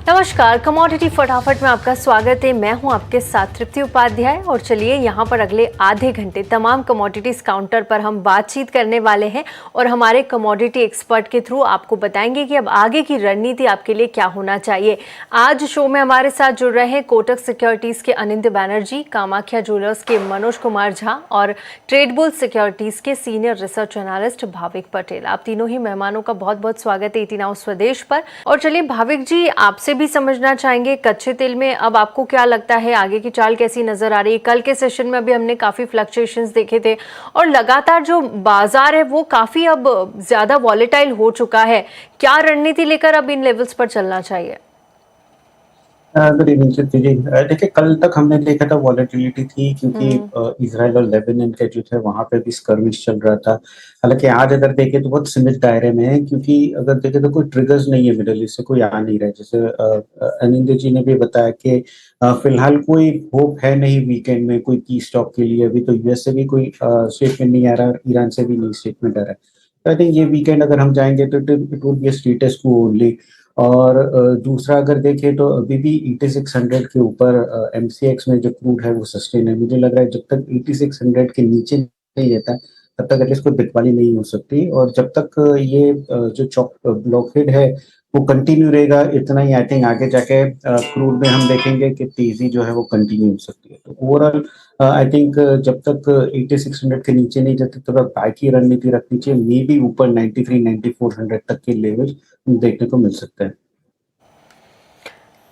नमस्कार, कमोडिटी फटाफट में आपका स्वागत है। मैं हूं आपके साथ तृप्ति उपाध्याय और चलिए यहां पर अगले आधे घंटे तमाम कमोडिटीज काउंटर पर हम बातचीत करने वाले हैं और हमारे कमोडिटी एक्सपर्ट के थ्रू आपको बताएंगे कि अब आगे की रणनीति आपके लिए क्या होना चाहिए। आज शो में हमारे साथ जुड़ रहे हैं कोटक सिक्योरिटीज के अनिंद बैनर्जी, कामाख्या ज्वेलर्स के मनोज कुमार झा और ट्रेडबुल सिक्योरिटीज के senior research analyst Bhavik Patel. आप तीनों ही मेहमानों का बहुत बहुत स्वागत है 18 हाउस स्वदेश पर। और चलिए भाविक जी, आपसे भी समझना चाहेंगे कच्चे तेल में अब आपको क्या लगता है, आगे की चाल कैसी नजर आ रही है। कल के सेशन में अभी हमने काफी फ्लक्चुएशंस देखे थे और लगातार जो बाजार है वो काफी अब ज्यादा वॉलेटाइल हो चुका है। क्या रणनीति लेकर अब इन लेवल्स पर चलना चाहिए? गुड इवनिंग जी। देखिए, कल तक हमने देखा था वॉलेटिलिटी थी क्योंकि इजराइल और लेबनान के जो थे वहां पे भी स्कर्मिश चल रहा था। हालांकि आज अगर देखें तो बहुत सीमित दायरे में है, क्योंकि अगर देखें तो कोई ट्रिगर्स नहीं है, मिडल ईस्ट से कोई आ नहीं रहा है। जैसे अनिंद जी ने भी बताया कि फिलहाल कोई होप है नहीं वीकेंड में कोई की स्टॉक के लिए। अभी तो यूएस से भी कोई स्टेटमेंट नहीं आ रहा, ईरान से भी नहीं स्टेटमेंट आ रहा है। तो आई थिंक ये वीकेंड अगर हम जाएंगे तो it would be status quo only. और दूसरा अगर देखें तो अभी भी 8600 के ऊपर एमसीएक्स में जो क्रूड है वो सस्टेन है। मुझे लग रहा है जब तक 8600 के नीचे नहीं जाता है तब तक एटलीस्ट कोई बिकवाली नहीं हो सकती। और जब तक ये जो चॉक ब्लॉकेड है वो कंटिन्यू रहेगा, इतना ही आई थिंक आगे जाके क्रूड में हम देखेंगे कि तेजी जो है वो कंटिन्यू हो सकती है। तो ओवरऑल आई थिंक जब तक 8600 के नीचे नहीं जाते तब तक बाय की रणनीति रखनी चाहिए। मे बी ऊपर 93 9400 तक के लेवल देखने को मिल सकता है।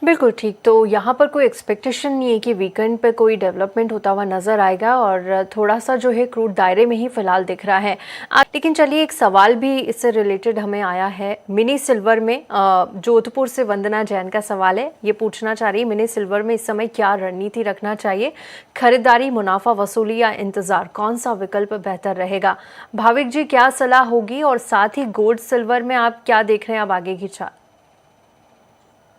बिल्कुल ठीक। तो यहाँ पर कोई एक्सपेक्टेशन नहीं है कि वीकेंड पे कोई डेवलपमेंट होता हुआ नज़र आएगा और थोड़ा सा जो है क्रूड दायरे में ही फिलहाल दिख रहा है। लेकिन चलिए एक सवाल भी इससे रिलेटेड हमें आया है मिनी सिल्वर में। जोधपुर से वंदना जैन का सवाल है, ये पूछना चाह रही है मिनी सिल्वर में इस समय क्या रणनीति रखना चाहिए, खरीदारी, मुनाफा वसूली या इंतज़ार, कौन सा विकल्प बेहतर रहेगा? भाविक जी, क्या सलाह होगी? और साथ ही गोल्ड सिल्वर में आप क्या देख रहे हैं अब आगे की चाल?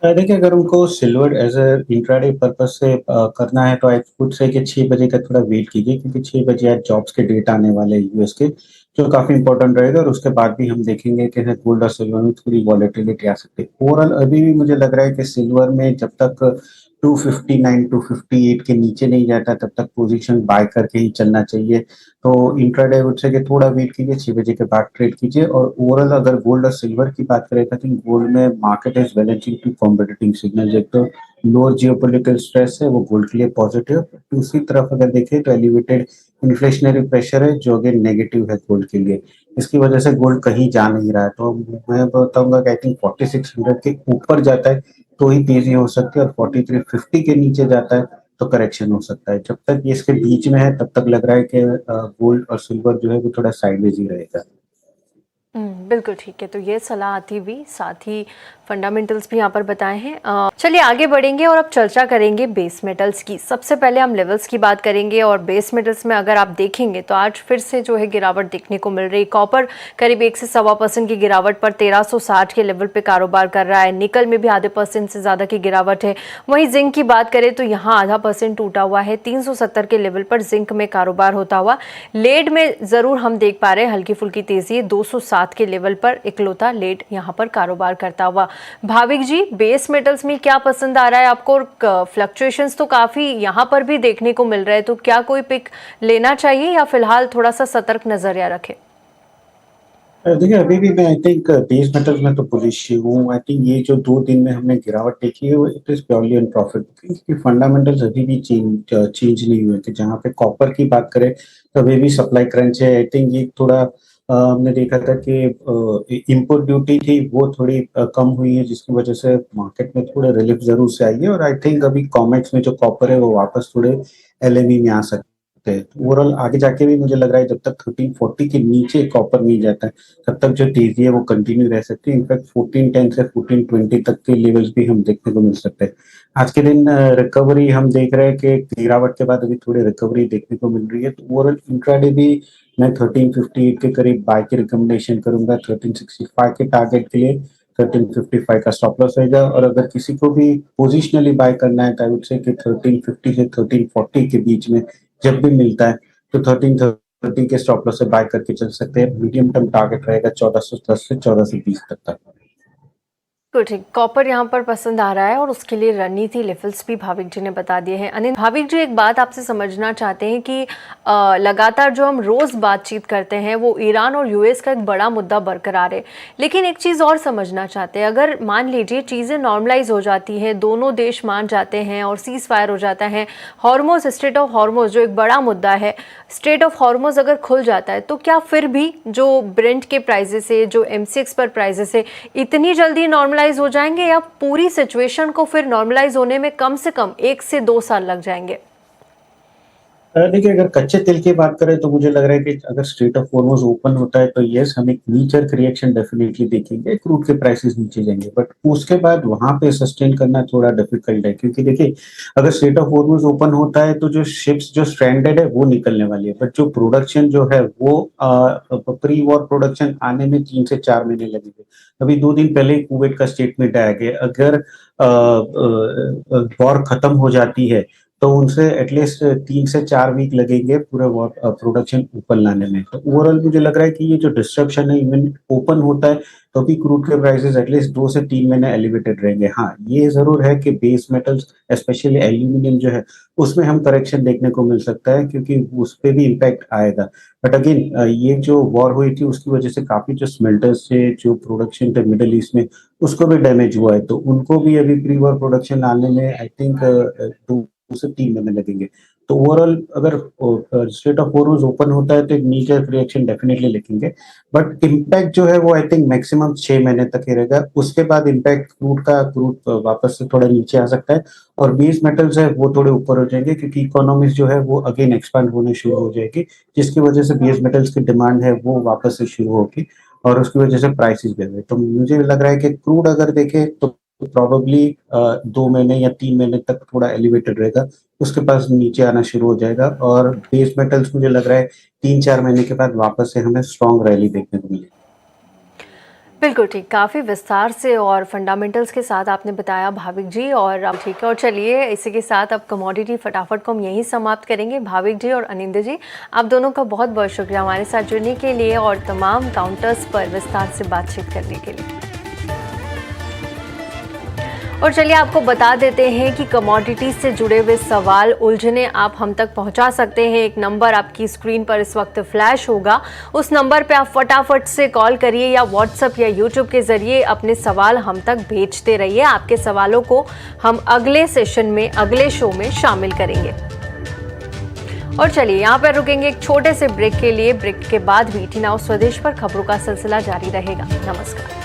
देखिए, अगर उनको silver as a intraday purpose से करना है तो आई वुड से कि 6 बजे का थोड़ा वेट कीजिए, क्योंकि 6 बजे आज जॉब्स के डेट आने वाले हैं यूएस के, जो काफी इंपॉर्टेंट रहेगा। और उसके बाद भी हम देखेंगे कि गोल्ड और सिल्वर में थोड़ी वॉलेटिलिटी आ सकती है। ओवरऑल अभी भी मुझे लग रहा है कि सिल्वर में जब तक 259 258 के नीचे नहीं जाता तब तक पोजीशन बाय करके ही चलना चाहिए। तो इंट्राडे वुड से कि थोड़ा वेट कीजिए, 6 बजे के बाद ट्रेड कीजिए। और ओवरऑल अगर गोल्ड और सिल्वर की बात करें तो गोल्ड में market is balancing two competing signal. एक तो लोअर जियोपॉलिटिकल स्ट्रेस है वो गोल्ड के लिए पॉजिटिव। दूसरी तरफ अगर देखें तो एलिवेटेड इन्फ्लेशनरी प्रेशर है जो अगेन नेगेटिव है गोल्ड के लिए। इसकी वजह से गोल्ड कहीं जा नहीं रहा है। तो मैं बताऊंगा कि आई थिंक 4600 के ऊपर जाता है तो ही तेजी हो सकती है, और 4350 के नीचे जाता है तो करेक्शन हो सकता है। जब तक ये इसके बीच में है तब तक लग रहा है कि गोल्ड और सिल्वर जो है वो थोड़ा साइडवेज ही रहेगा। बिल्कुल ठीक है। तो ये सलाह आती हुई साथ ही फंडामेंटल्स भी यहाँ पर बताए हैं। चलिए आगे बढ़ेंगे और अब चर्चा करेंगे बेस मेटल्स की। सबसे पहले हम लेवल्स की बात करेंगे और बेस मेटल्स में अगर आप देखेंगे तो आज फिर से जो है गिरावट देखने को मिल रही है। कॉपर करीब 1 से 1.25% की गिरावट पर 1360 के लेवल पे कारोबार कर रहा है। निकल में भी आधे % से ज़्यादा की गिरावट है। वहीं जिंक की बात करें तो यहाँ आधा % टूटा हुआ है, 370 के लेवल पर जिंक में कारोबार होता हुआ। लेड में ज़रूर हम देख पा रहे हैं हल्की फुल्की तेजी है, 207 के लेवल पर इकलौता लेड यहाँ पर कारोबार करता हुआ। भाविक जी, बेस मेटल्स में क्या पसंद आ रहा है आपको? फ्लक्चुएशंस तो काफी यहाँ पर भी देखने को मिल रहा है, तो क्या कोई पिक लेना चाहिए या फिलहाल थोड़ा सा सतर्क नजरिया रखें? देखिए, अभी भी मैं आई थिंक बेस मेटल्स में तो बुलिश ही हूँ। आई थिंक ये जो 2 दिन में हमने गिरावट देखी है वो it is purely on profit, क्योंकि फंडामेंटल्स अभी भी चेंज नहीं हुए थे। जहाँ पे कॉपर की बात करें तो अभी भी सप्लाई क्रंच है। आई थिंक ये थोड़ा हमने देखा था कि इम्पोर्ट ड्यूटी थी वो थोड़ी कम हुई है, जिसकी वजह से मार्केट में थोड़े रिलीफ जरूर से आई है। और आई थिंक अभी कॉमेक्स में जो कॉपर है वो वापस थोड़े एलएमई में आ सकते हैं। ओवरऑल आगे जाके भी मुझे लग रहा है जब तक 1340 के नीचे कॉपर नहीं जाता है तब तक जो तेजी है वो कंटिन्यू रह सकती है। इनफैक्ट 1410 से 1420 तक के लेवल्स भी हम देखने को मिल सकते हैं। आज के दिन रिकवरी हम देख रहे हैं कि गिरावट के बाद अभी थोड़ी रिकवरी देखने को मिल रही है। तो ओवरऑल इंट्राडे भी मैं 1358 के करीब बाय की रिकमेंडेशन करूंगा। 1365 के टारगेट के लिए 1355 का स्टॉप लॉस रहेगा। और अगर किसी को भी पोजिशनली बाय करना है तो आई वुड से कि 1350 से 1340 के बीच में जब भी मिलता है तो 1330 के स्टॉप लॉस से बाय करके चल सकते हैं। मीडियम टर्म टारगेट रहेगा 1410 से 1420 तक। तो ठीक, कॉपर यहाँ पर पसंद आ रहा है और उसके लिए रणनीति लेवल्स भी भाविक जी ने बता दिए हैं। अनिल, भाविक जी एक बात आपसे समझना चाहते हैं कि लगातार जो हम रोज़ बातचीत करते हैं वो ईरान और यूएस का एक बड़ा मुद्दा बरकरार है, लेकिन एक चीज़ और समझना चाहते हैं, अगर मान लीजिए चीज़ें नॉर्मलाइज हो जाती हैं, दोनों देश मान जाते हैं और सीज़ फायर हो जाता है, हॉर्मोज, स्ट्रेट ऑफ हॉर्मोज जो एक बड़ा मुद्दा है, स्ट्रेट ऑफ हॉर्मोज अगर खुल जाता है तो क्या फिर भी जो ब्रेंट के प्राइजेस है, जो MCX पर प्राइजेस है, इतनी जल्दी नॉर्मलाइज हो जाएंगे या पूरी सिचुएशन को फिर नॉर्मलाइज होने में कम से कम 1 से 2 साल लग जाएंगे? देखिए, अगर कच्चे तेल की बात करें तो मुझे लग रहा है कि अगर स्ट्रेट ऑफ हॉर्मोज ओपन होता है तो यस, हम एक नीचर रिएक्शन डेफिनेटली देखेंगे, क्रूड के प्राइसेस नीचे जाएंगे, बट उसके बाद वहां पे सस्टेन करना थोड़ा डिफिकल्ट है, क्योंकि देखिए अगर स्ट्रेट ऑफ हॉर्मोज ओपन होता है तो जो शिप्स जो स्ट्रैंडेड है वो निकलने वाली है, बट जो प्रोडक्शन जो है वो प्री वॉर प्रोडक्शन आने में 3 से 4 महीने लगेंगे। अभी 2 दिन पहले ही कुवैत का स्टेटमेंट आया कि अगर वॉर खत्म हो जाती है तो उनसे एटलीस्ट 3 से 4 वीक लगेंगे पूरे प्रोडक्शन ऊपर लाने में। तो ओवरऑल मुझे लग रहा है कि ये जो डिस्ट्रप्शन है इवन ओपन होता है तो भी क्रूड के प्राइसेस एटलीस्ट 2 से 3 महीने एलिवेटेड रहेंगे। हाँ, ये जरूर है कि बेस मेटल्स स्पेशली एल्यूमिनियम जो है उसमें हम करेक्शन देखने को मिल सकता है, क्योंकि उस पर भी इम्पैक्ट आएगा। बट अगेन ये जो वॉर हुई थी उसकी वजह से काफी जो स्मेल्टर्स थे, जो प्रोडक्शन थे मिडल ईस्ट में, उसको भी डैमेज हुआ है, तो उनको भी अभी प्री वॉर प्रोडक्शन लाने में आई थिंक 2 से 3 महीने लगेंगे। तो ओवरऑल अगर स्ट्रेट ऑफ हॉर्मोज ओपन होता है तो एक नीचर रिएक्शन डेफिनेटली लिखेंगे, बट इम्पैक्ट जो है वो आई थिंक मैक्सिमम 6 महीने तक ही रहेगा। उसके बाद इम्पैक्ट क्रूड वापस से थोड़ा नीचे आ सकता है और बेस मेटल्स है वो थोड़े ऊपर हो जाएंगे, क्योंकि इकोनॉमीज जो है वो अगेन एक्सपांड होने शुरू हो जाएगी, जिसकी वजह से बेस मेटल्स की डिमांड है वो वापस से शुरू होगी और उसकी वजह से प्राइसेस बढ़े। तो मुझे लग रहा है कि क्रूड अगर देखें तो प्रॉबेबली 2 महीने या 3 महीने तक थोड़ा एलिवेटेड रहेगा, उसके पास नीचे आना शुरू हो जाएगा और बेस मेटल्स मुझे लग रहा है 3-4 महीने के बाद वापस से हमें स्ट्रॉन्ग रैली देखने को मिलेगी। बिल्कुल ठीक, काफ़ी विस्तार से और फंडामेंटल्स के साथ आपने बताया भाविक जी। और अब ठीक है, और चलिए इसी के साथ अब कमोडिटी फटाफट को हम यहीं समाप्त करेंगे। भाविक जी और अनिंदर जी, आप दोनों का बहुत बहुत शुक्रिया हमारे साथ जुड़ने के लिए और तमाम काउंटर्स पर विस्तार से बातचीत करने के लिए। और चलिए आपको बता देते हैं कि कमोडिटी से जुड़े हुए सवाल, उलझने आप हम तक पहुंचा सकते हैं। एक नंबर आपकी स्क्रीन पर इस वक्त फ्लैश होगा, उस नंबर पे आप फटाफट से कॉल करिए या व्हाट्सएप या यूट्यूब के जरिए अपने सवाल हम तक भेजते रहिए। आपके सवालों को हम अगले सेशन में, अगले शो में शामिल करेंगे। और चलिए यहाँ पर रुकेंगे एक छोटे से ब्रेक के लिए। ब्रेक के बाद भी टी नाउ स्वदेश पर खबरों का सिलसिला जारी रहेगा। नमस्कार।